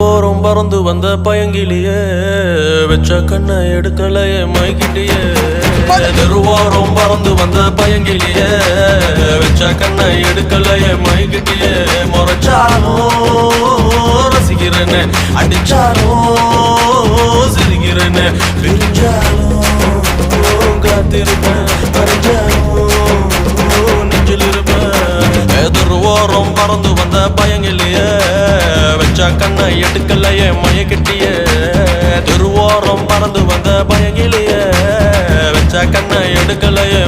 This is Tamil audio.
ஓரம் பறந்து வந்த பயங்கிலியே வெச்ச கண்ணை எடுக்கலையே மைக்கிட்டியே தெருவோரம் பறந்து வந்த பயங்கிலியே வெச்ச கண்ணை எடுக்கலையே மைக்கிட்டியே முறைச்சாலும் ரசிக்கிறேன்னு அடிச்சாலும் சிரிக்கிறேன்னு பிரிஞ்சாலும் காத்திருப்பேன் அறிஞ்சாலும் நெஞ்சில் இருப்பேன் தெருவோரம் பறந்து வந்த பயங்கிலியே வெச்ச கண்ணை எடுக்கலையே மயக்கிட்டியே தெருவோரம் பறந்து வந்த பயங்கிலியே வெச்ச கண்ணை எடுக்கலையே